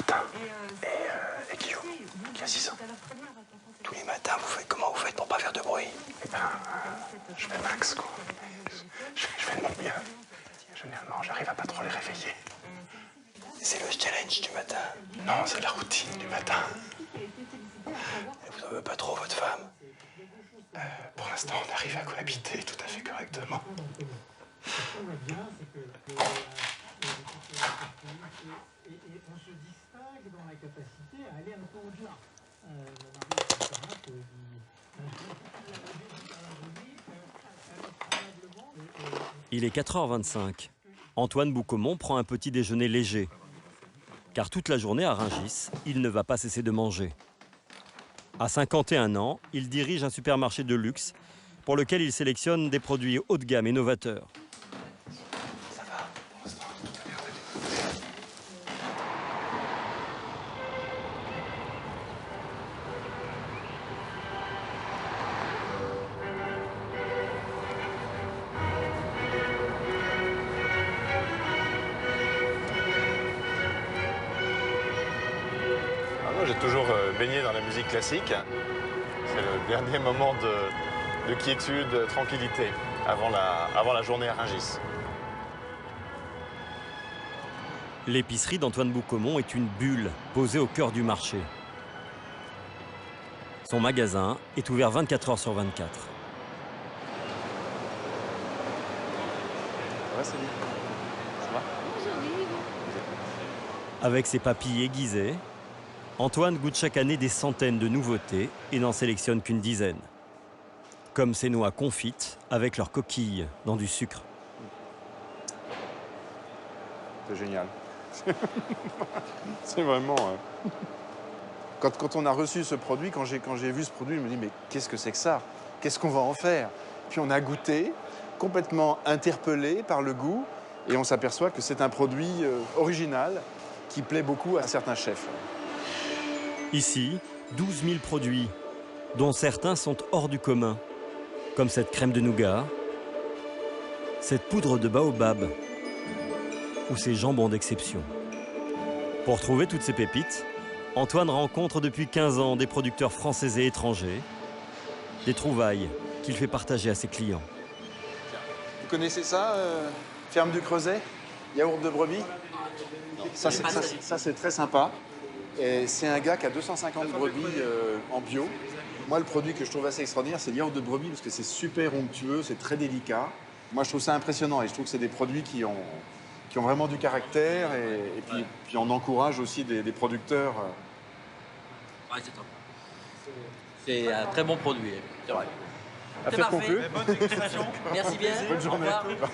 Martin et Guillaume, qui a 6 ans. Tous les matins, comment vous faites pour pas faire de bruit? Eh ben, je fais max, quoi. Je fais de mon mieux. Généralement, j'arrive à pas trop les réveiller. C'est le challenge du matin? Non, c'est la routine du matin. Et vous en avez pas trop, votre femme? Pour l'instant, on arrive à cohabiter tout à fait correctement. Il est 4h25. Antoine Boucaumont prend un petit déjeuner léger. Car toute la journée à Rungis, il ne va pas cesser de manger. À 51 ans, il dirige un supermarché de luxe pour lequel il sélectionne des produits haut de gamme et novateurs. Moi, j'ai toujours baigné dans la musique classique. C'est le dernier moment de quiétude, de tranquillité avant la journée à Rungis. L'épicerie d'Antoine Boucaumont est une bulle posée au cœur du marché. Son magasin est ouvert 24h sur 24. Ouais, salut. Ça va? Avec ses papilles aiguisées, Antoine goûte chaque année des centaines de nouveautés et n'en sélectionne qu'une dizaine. Comme ces noix confites avec leurs coquilles dans du sucre. C'est génial. C'est vraiment... Quand on a reçu ce produit, quand j'ai vu ce produit, je me dis mais qu'est-ce que c'est que ça? Qu'est-ce qu'on va en faire? Puis on a goûté, complètement interpellé par le goût, et on s'aperçoit que c'est un produit original qui plaît beaucoup à certains chefs. Ici, 12 000 produits, dont certains sont hors du commun, comme cette crème de nougat, cette poudre de baobab ou ces jambons d'exception. Pour trouver toutes ces pépites, Antoine rencontre depuis 15 ans des producteurs français et étrangers, des trouvailles qu'il fait partager à ses clients. Vous connaissez ça, Ferme du Creuset? Yaourt de brebis? Ça, c'est très sympa. C'est un gars qui a 250 brebis en bio. Moi, le produit que je trouve assez extraordinaire, c'est le yaourt de brebis parce que c'est super onctueux, c'est très délicat. Moi, je trouve ça impressionnant et je trouve que c'est des produits qui ont vraiment du caractère et puis on encourage aussi des producteurs. Ouais, c'est top. C'est un très bon produit. C'est vrai. Affaire conclue. Merci bien. Bonne journée. Au revoir.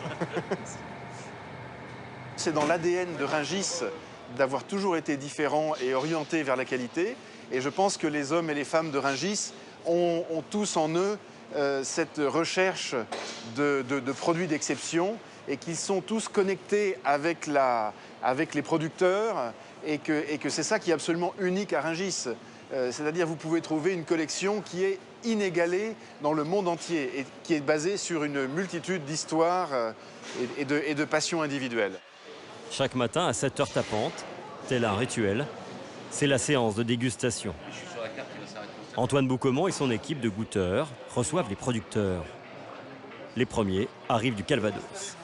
C'est dans l'ADN de Rungis d'avoir toujours été différent et orienté vers la qualité. Et je pense que les hommes et les femmes de Rungis ont tous en eux cette recherche de produits d'exception et qu'ils sont tous connectés avec les producteurs et que c'est ça qui est absolument unique à Rungis. C'est-à-dire vous pouvez trouver une collection qui est inégalée dans le monde entier et qui est basée sur une multitude d'histoires et de passions individuelles. Chaque matin à 7h tapantes, tel un rituel, c'est la séance de dégustation. Antoine Boucaumont et son équipe de goûteurs reçoivent les producteurs. Les premiers arrivent du Calvados.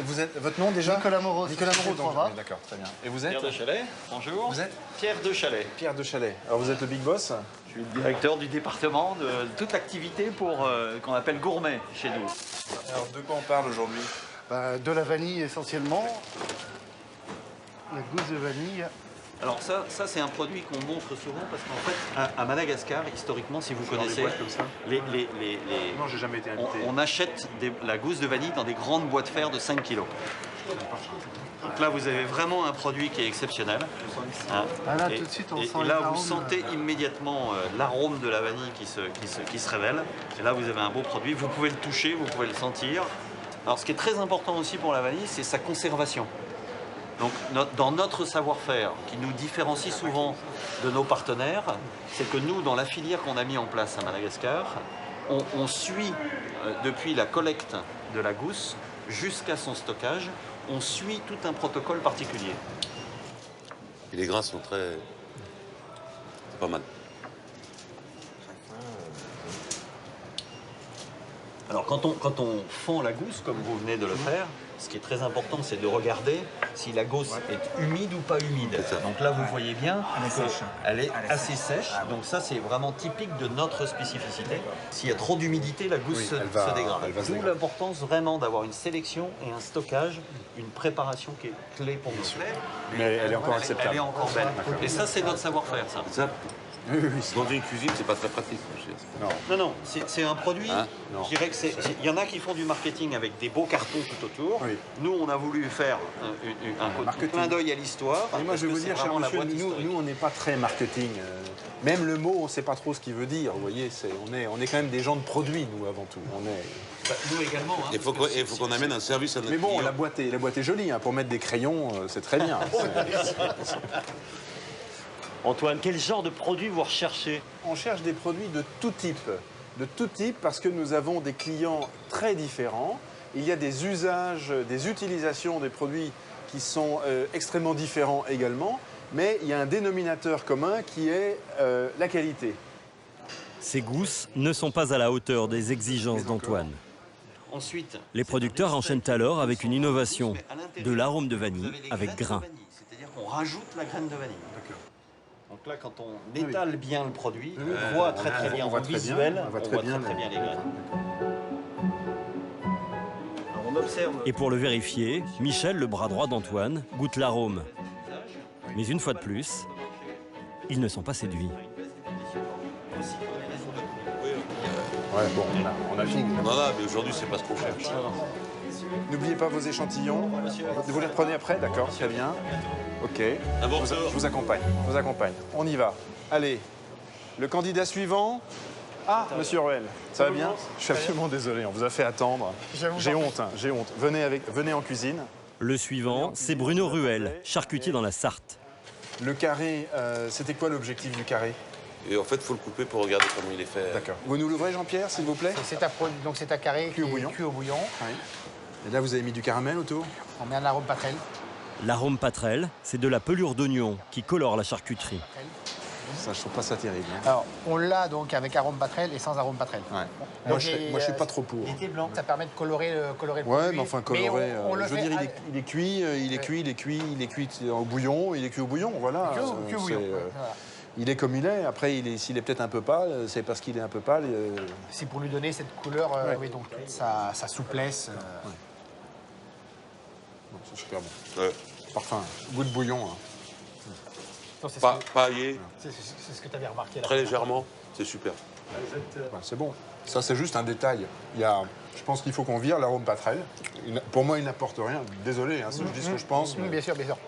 Vous êtes votre nom déjà? Nicolas Moreau. Nicolas Moreau, donc. Moreau. D'accord, très bien. Et vous êtes? Pierre de Chalet, bonjour. Vous êtes? Pierre de Chalet. Pierre de Chalet. Alors vous êtes le big boss? Je suis le directeur du département de toute l'activité pour qu'on appelle gourmet chez nous. Alors de quoi on parle aujourd'hui? De la vanille essentiellement. La gousse de vanille. Alors ça c'est un produit qu'on montre souvent parce qu'en fait, à Madagascar, historiquement, si vous connaissez, comme ça. Non, j'ai jamais été invité. on achète la gousse de vanille dans des grandes boîtes fer de 5 kilos. Donc là, vous avez vraiment un produit qui est exceptionnel. Hein. Ah là, tout de suite, on sent et les là, vous arômes, sentez immédiatement l'arôme de la vanille qui se révèle. Et là, vous avez un beau produit. Vous pouvez le toucher, vous pouvez le sentir. Alors, ce qui est très important aussi pour la vanille, c'est sa conservation. Donc, dans notre savoir-faire, qui nous différencie souvent de nos partenaires, c'est que nous, dans la filière qu'on a mis en place à Madagascar, on suit depuis la collecte de la gousse jusqu'à son stockage on suit tout un protocole particulier. Et les grains sont très... C'est pas mal. Alors quand on fend la gousse, comme vous venez de le faire, ce qui est très important, c'est de regarder si la gousse est humide ou pas humide. Donc là, vous voyez bien qu'elle est assez sèche. Donc ça, c'est vraiment typique de notre spécificité. S'il y a trop d'humidité, la gousse se dégrade. D'où l'importance vraiment d'avoir une sélection et un stockage, une préparation qui est clé pour nous. Mais elle est encore acceptable. Elle est encore belle. Et ça, c'est notre savoir-faire, ça. Ça, dans une cuisine, c'est pas très pratique. Non, c'est un produit, Hein je dirais que il y en a qui font du marketing avec des beaux cartons tout autour. Oui. Nous, on a voulu faire un clin d'œil à l'histoire. Et moi, je vais vous dire, cher monsieur, nous, on n'est pas très marketing. Même le mot, on ne sait pas trop ce qu'il veut dire. Vous voyez, on est quand même des gens de produits, nous, avant tout. Nous également. Hein, Il faut qu'on amène un service à notre Mais bon, client. la boîte est jolie. Hein. Pour mettre des crayons, c'est très bien. Antoine, quel genre de produit vous recherchez? On cherche des produits de tout type. De tout type parce que nous avons des clients très différents. Il y a des usages, des utilisations des produits qui sont extrêmement différents également. Mais il y a un dénominateur commun qui est la qualité. Ces gousses ne sont pas à la hauteur des exigences d'Antoine. Ensuite, Les producteurs enchaînent alors avec une innovation, de l'arôme de vanille avec grain. C'est-à-dire qu'on rajoute la graine de vanille. Donc là, quand on étale bien le produit, on voit très bien en visuel, on voit très bien les graines. Alors on observe. Et pour le vérifier, Michel, le bras droit d'Antoine, goûte l'arôme. Mais une fois de plus, ils ne sont pas séduits. Ouais, bon, on a fini. Non, mais aujourd'hui, c'est pas ce qu'on cherche. N'oubliez pas vos échantillons. Vous les reprenez après, d'accord, très bien. Ok. Je vous accompagne. On y va. Allez, le candidat suivant. Ah, monsieur Ruel, ça va bien? Je suis absolument désolé, on vous a fait attendre. J'ai honte, hein, j'ai honte. Venez en cuisine. Le suivant, c'est Bruno Ruel, charcutier dans la Sarthe. Le carré, c'était quoi l'objectif du carré? Et en fait, il faut le couper pour regarder comment il est fait. D'accord. Vous nous l'ouvrez, Jean-Pierre, s'il vous plaît? Donc c'est un carré Cuit au bouillon. Oui. Et là, vous avez mis du caramel autour? On met un arôme patrel. L'arôme patrel, c'est de la pelure d'oignon qui colore la charcuterie. Ça, je trouve pas ça terrible. Hein. Alors, on l'a donc avec arôme patrel et sans arôme patrel. Ouais. Donc, Moi, je suis pas trop pour. Il était blanc. Ça permet de colorer le produit. Ouais, mais enfin, colorer. on le je veux fait dire, il est cuit au bouillon, il est cuit au bouillon, voilà. Cuit au bouillon. Voilà. Il est comme il est. Après, s'il est peut-être un peu pâle, c'est parce qu'il est un peu pâle. C'est pour lui donner cette couleur, oui, donc toute sa souplesse. Bon, c'est super bon. Ouais. Parfum, goût de bouillon. Hein. Non, c'est Paillé, ce que tu avais remarqué là. très légèrement, c'est super. Ouais, c'est bon. Ça, c'est juste un détail. Je pense qu'il faut qu'on vire l'arôme patrel. Pour moi, il n'apporte rien. Désolé, hein, si je dis ce que je pense. Mais... Bien sûr, bien sûr.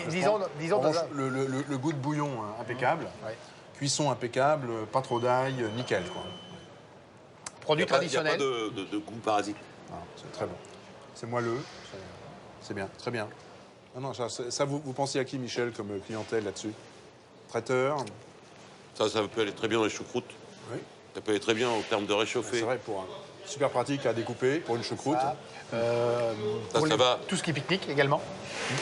Disons revanche, le goût de bouillon hein, impeccable. Ouais. Cuisson impeccable, pas trop d'ail, nickel. Quoi. Produit traditionnel. Il n'y a pas de goût parasite. Ah, c'est très bon. C'est moelleux. C'est bien, très bien. Non, ça vous pensez à qui, Michel, comme clientèle là-dessus? Traiteur? Ça peut aller très bien dans les choucroutes. Oui. Ça peut aller très bien en termes de réchauffer. C'est vrai, super pratique à découper pour une choucroute. Ça va. Tout ce qui est pique-nique également.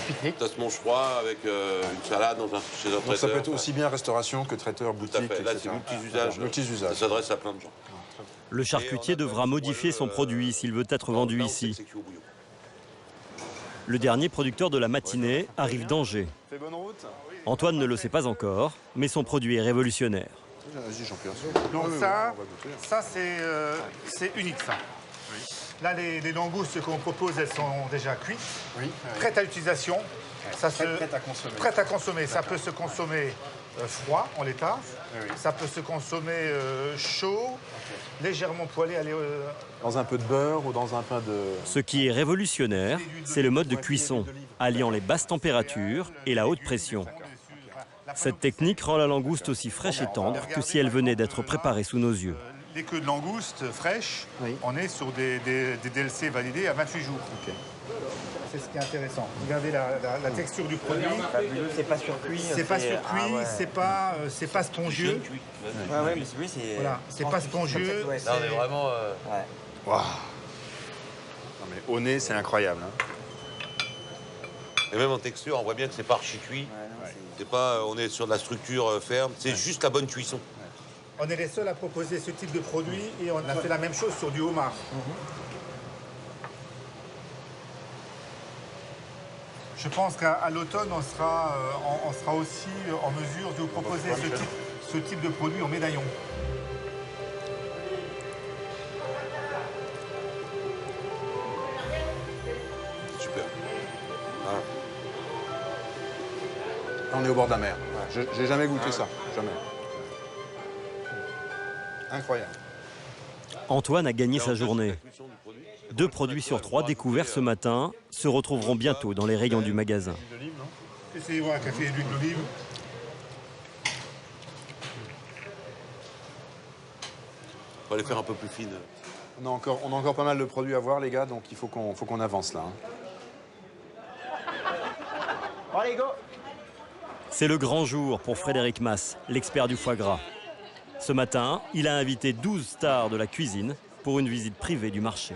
Pique-nique. Ça se mange froid avec une salade chez un traiteur. Donc ça peut être aussi bien restauration que traiteur, Tout à boutique, fait. Là, etc. c'est multi-usage. Multi-usage. Ça s'adresse à plein de gens. Le charcutier devra modifier son produit s'il veut être vendu Là, on sait que ici. c'est cuit au bouillon. Le dernier producteur de la matinée arrive d'Angers. Fais bonne route. Antoine ne le sait pas encore, mais son produit est révolutionnaire. Vas-y, Jean-Pierre. Donc Oui, ça, on va goûter. ça c'est unique ça. Là, les langoustes qu'on propose, elles sont déjà cuites, prêtes à l'utilisation. Prête à consommer. Prête à consommer. Ça peut se consommer froid en l'état. Ça peut se consommer chaud, légèrement poêlé. Dans un peu de beurre ou dans un pain de... Ce qui est révolutionnaire, c'est le mode de cuisson, alliant les basses températures et la haute pression. Cette technique rend la langouste aussi fraîche et tendre que si elle venait d'être préparée sous nos yeux. Les queues de langouste fraîches, on est sur des DLC validés à 28 jours. C'est ce qui est intéressant. Regardez la texture du produit. C'est pas surcuit. C'est pas surcuit, c'est pas spongieux. Ouais, mais oui, c'est. Voilà, c'est pas spongieux. Là, on est vraiment... Waouh. Non mais au nez, c'est incroyable. Hein. Et même en texture, on voit bien que c'est pas archi-cuit. C'est pas, on est sur de la structure ferme, c'est juste la bonne cuisson. On est les seuls à proposer ce type de produit et on a fait la même chose sur du homard. Je pense qu'à l'automne, on sera aussi en mesure de vous proposer ce type de produit en médaillon. Super. Ah. On est au bord de la mer. J'ai jamais goûté ça, jamais. Incroyable. Antoine a gagné sa journée. 2 produits sur 3 découverts ce matin se retrouveront bientôt dans les rayons du magasin. Essayez de voir un café et d'huile d'olive. On va les faire un peu plus fines. On a encore pas mal de produits à voir, les gars, donc il faut qu'on avance là. Allez, go! C'est le grand jour pour Frédéric Masse, l'expert du foie gras. Ce matin, il a invité 12 stars de la cuisine pour une visite privée du marché.